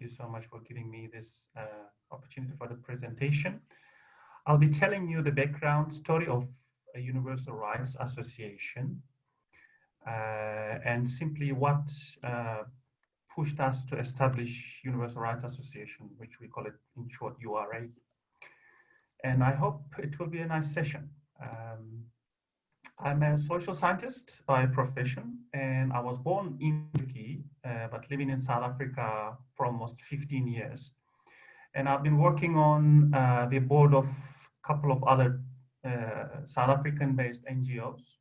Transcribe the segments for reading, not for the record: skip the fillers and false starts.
you so much for giving me this opportunity for the presentation. I'll be telling you the background story of a Universal Rights Association and simply what pushed us to establish Universal Rights Association, which we call it in short URA. And I hope it will be a nice session. I'm a social scientist by profession, and I was born in Turkey, but living in South Africa for almost 15 years. And I've been working on the board of a couple of other South African-based NGOs.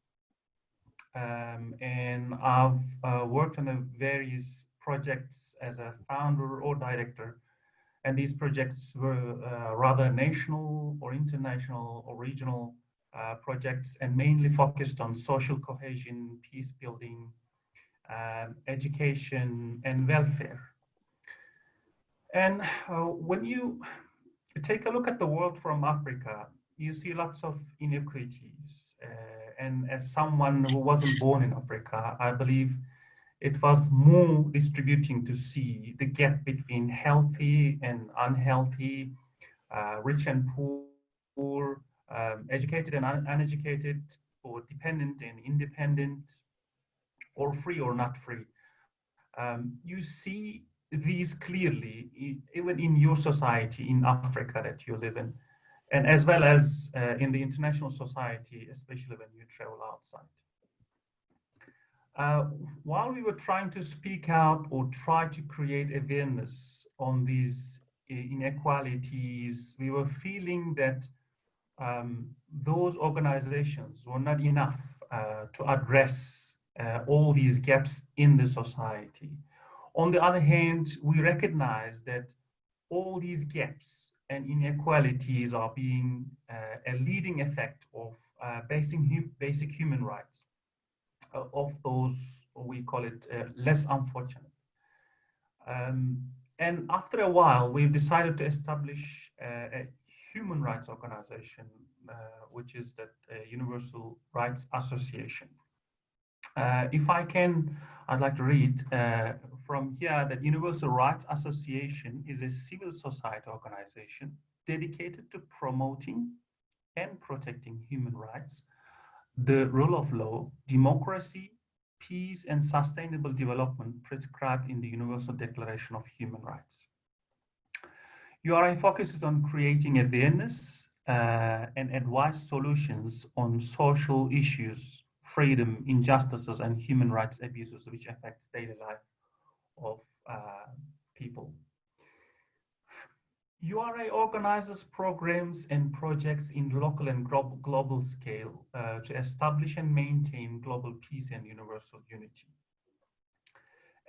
And I've worked on various projects as a founder or director. And these projects were rather national or international or regional projects, and mainly focused on social cohesion, peace building, education, and welfare. And when you take a look at the world from Africa, you see lots of inequities. And as someone who wasn't born in Africa, I believe it was more distributing to see the gap between healthy and unhealthy, rich and poor, educated and uneducated, or dependent and independent, or free or not free. You see these clearly, even in your society in Africa that you live in, and as well as in the international society, especially when you travel outside. While we were trying to speak out or try to create awareness on these inequalities, we were feeling that those organizations were not enough to address all these gaps in the society. On the other hand, we recognize that all these gaps and inequalities are being a leading effect of basic human rights of those, we call it less unfortunate. And after a while, we've decided to establish a human rights organization, which is the Universal Rights Association. If I can, I'd like to read from here that Universal Rights Association is a civil society organization dedicated to promoting and protecting human rights, the rule of law, democracy, peace, and sustainable development prescribed in the Universal Declaration of Human Rights. URI focuses on creating awareness and advice solutions on social issues, freedom, injustices, and human rights abuses which affects daily life of people. URA organizes programs and projects in local and global scale to establish and maintain global peace and universal unity.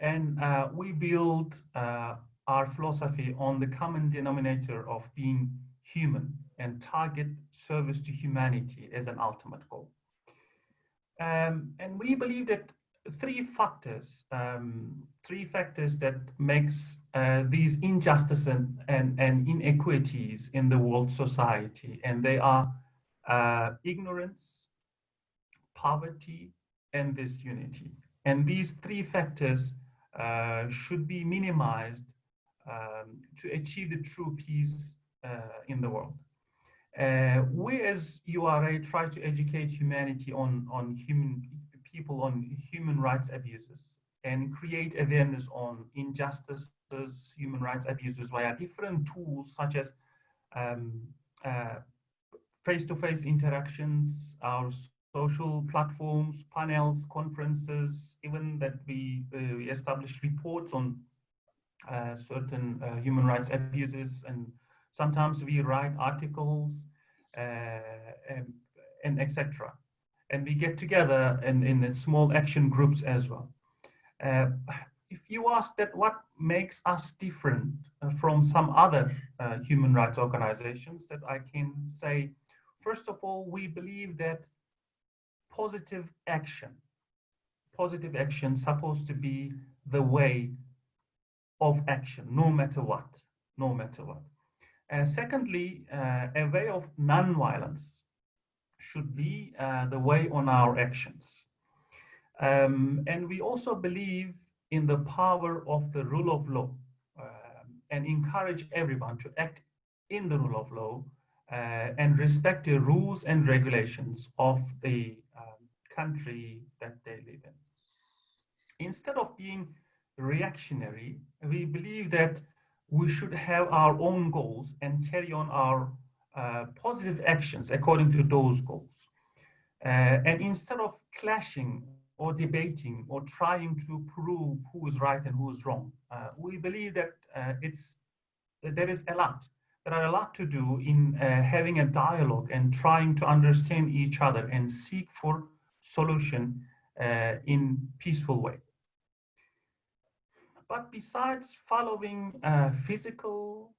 And we build our philosophy on the common denominator of being human and target service to humanity as an ultimate goal. And we believe that three factors that makes these injustices and inequities in the world society, and they are ignorance, poverty, and disunity. And these three factors should be minimized to achieve the true peace in the world. We as URA try to educate humanity on human rights abuses and create awareness on injustices, human rights abuses via different tools such as face-to-face interactions, our social platforms, panels, conferences, even that we establish reports on certain human rights abuses, and sometimes we write articles and etc. And we get together in small action groups as well. If you ask that what makes us different from some other human rights organizations, that I can say, first of all, we believe that positive action is supposed to be the way of action, no matter what. Secondly, a way of non-violence should be the way on our actions. And we also believe in the power of the rule of law. and encourage everyone to act in the rule of law and respect the rules and regulations of the country that they live in. Instead of being reactionary, we believe that we should have our own goals and carry on our positive actions according to those goals. And instead of clashing or debating or trying to prove who is right and who is wrong, we believe that there is a lot. There are a lot to do in having a dialogue and trying to understand each other and seek for solution in peaceful way. But besides following physical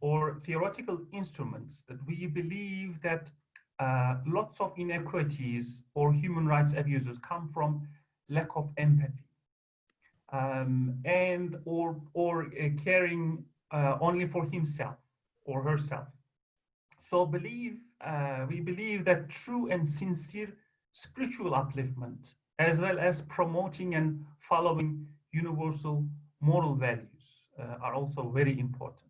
or theoretical instruments, that we believe that lots of inequities or human rights abuses come from lack of empathy and or caring only for himself or herself. So we believe that true and sincere spiritual upliftment, as well as promoting and following universal moral values, are also very important.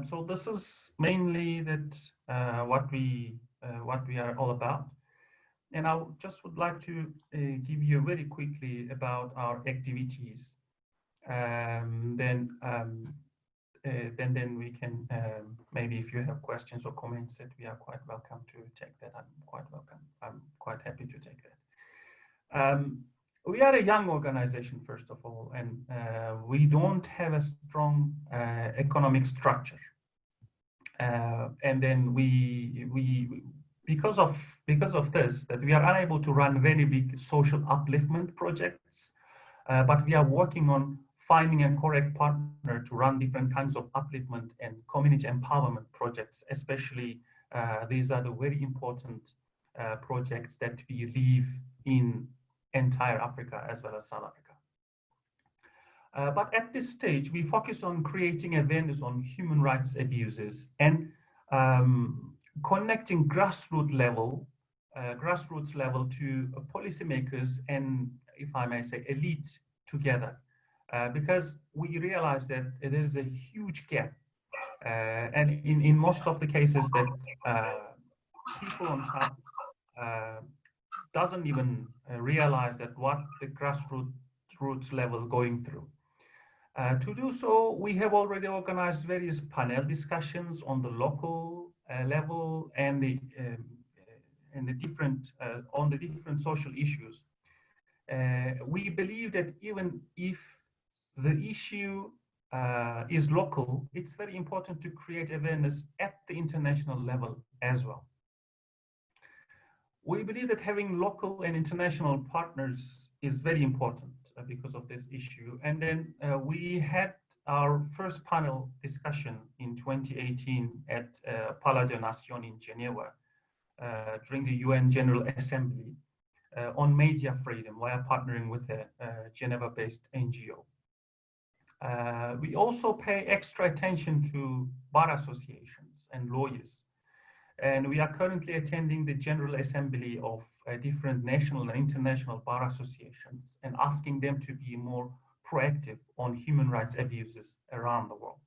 So this is mainly that what we are all about. And I just would like to give you very quickly about our activities. Then we can maybe, if you have questions or comments, that we are quite welcome to take that. I'm quite happy to take that. We are a young organization, first of all, and we don't have a strong economic structure. And then because of this, that we are unable to run very big social upliftment projects, but we are working on finding a correct partner to run different kinds of upliftment and community empowerment projects. Especially, these are the very important projects that we leave in entire Africa as well as South Africa. But at this stage, we focus on creating awareness on human rights abuses and connecting grassroots level to policymakers and, if I may say, elite together, because we realize that there is a huge gap, and in most of the cases that people on top doesn't even realize that what the grassroots level going through. To do so, we have already organized various panel discussions on the local level and the different on the different social issues. We believe that even if the issue is local, it's very important to create awareness at the international level as well. We believe that having local and international partners is very important because of this issue. And then we had our first panel discussion in 2018 at Palais des Nations in Geneva during the UN General Assembly on media freedom via partnering with a Geneva-based NGO. We also pay extra attention to bar associations and lawyers. And we are currently attending the General Assembly of different national and international bar associations and asking them to be more proactive on human rights abuses around the world.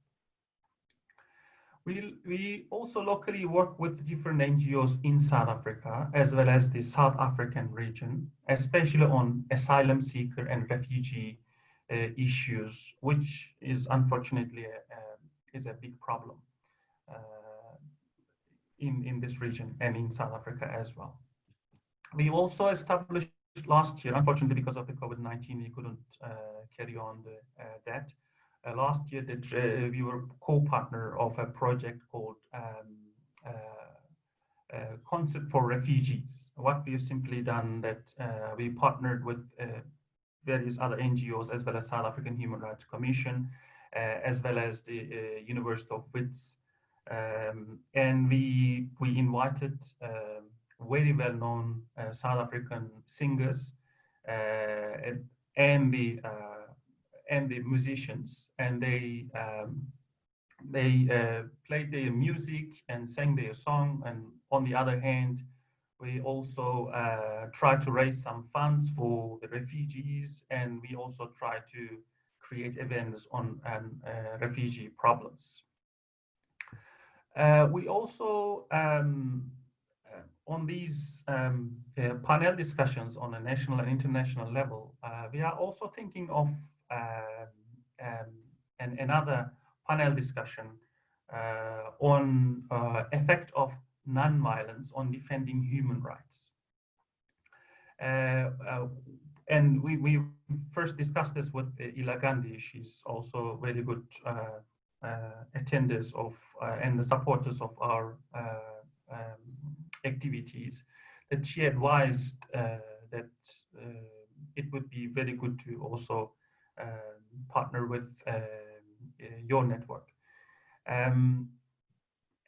We also locally work with different NGOs in South Africa, as well as the South African region, especially on asylum seeker and refugee issues, which is unfortunately is a big problem in this region and in South Africa as well. We also established last year, unfortunately because of the COVID-19, we couldn't carry on that. Last year that we were co-partner of a project called Concept for Refugees. What we've simply done that we partnered with various other NGOs as well as South African Human Rights Commission, as well as the University of Wits. And we invited very well-known South African singers and the musicians, and they played their music and sang their song. And on the other hand, we also try to raise some funds for the refugees, and we also try to create awareness on refugee problems. We also, on these panel discussions on a national and international level, we are also thinking of another panel discussion on effect of non-violence on defending human rights. And we first discussed this with Atilla Dag. She's also very good attenders of and the supporters of our activities, that she advised that it would be very good to also partner with your network.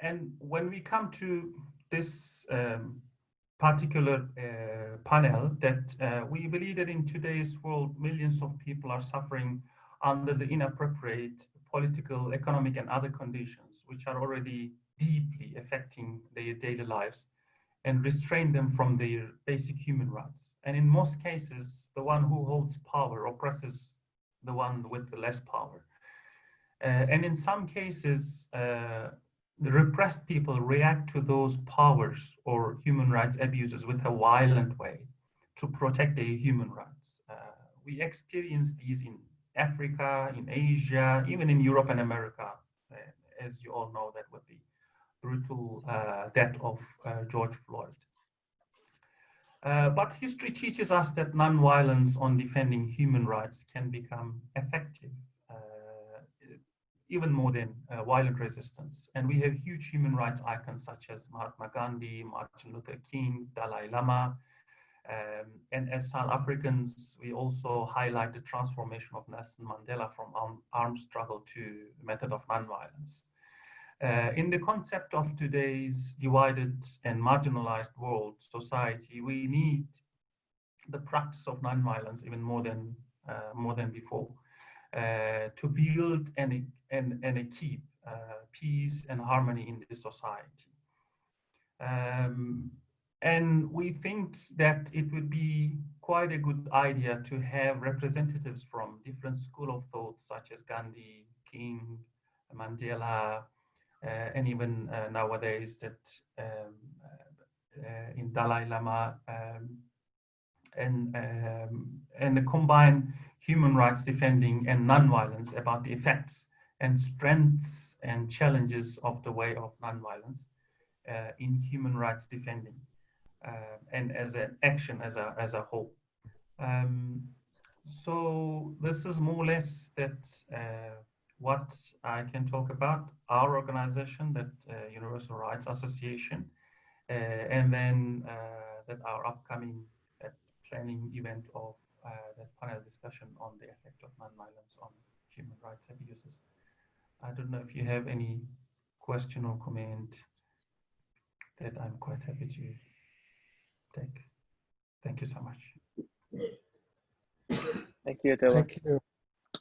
And when we come to this particular panel, that we believe that in today's world, millions of people are suffering under the inappropriate political, economic, and other conditions, which are already deeply affecting their daily lives and restrain them from their basic human rights. And in most cases, the one who holds power oppresses the one with the less power. And in some cases, the repressed people react to those powers or human rights abuses with a violent way to protect their human rights. We experience these in Africa, in Asia, even in Europe and America, as you all know, that with the brutal death of George Floyd. But history teaches us that non-violence on defending human rights can become effective, even more than violent resistance. And we have huge human rights icons such as Mahatma Gandhi, Martin Luther King, Dalai Lama. And as South Africans, we also highlight the transformation of Nelson Mandela from armed struggle to method of non-violence. In the concept of today's divided and marginalized world society, we need the practice of non-violence even more than before to build and keep peace and harmony in this society. And we think that it would be quite a good idea to have representatives from different schools of thought, such as Gandhi, King, Mandela, and even nowadays that in Dalai Lama, and the combined human rights defending and non-violence about the effects and strengths and challenges of the way of non-violence in human rights defending and as an action as a whole. So this is more or less that what I can talk about our organization, that Universal Rights Association, and then that our upcoming planning event of that panel discussion on the effect of non-violence on human rights abuses. I don't know if you have any question or comment that I'm quite happy to take. Thank you so much. Thank you, Atilla. Thank you.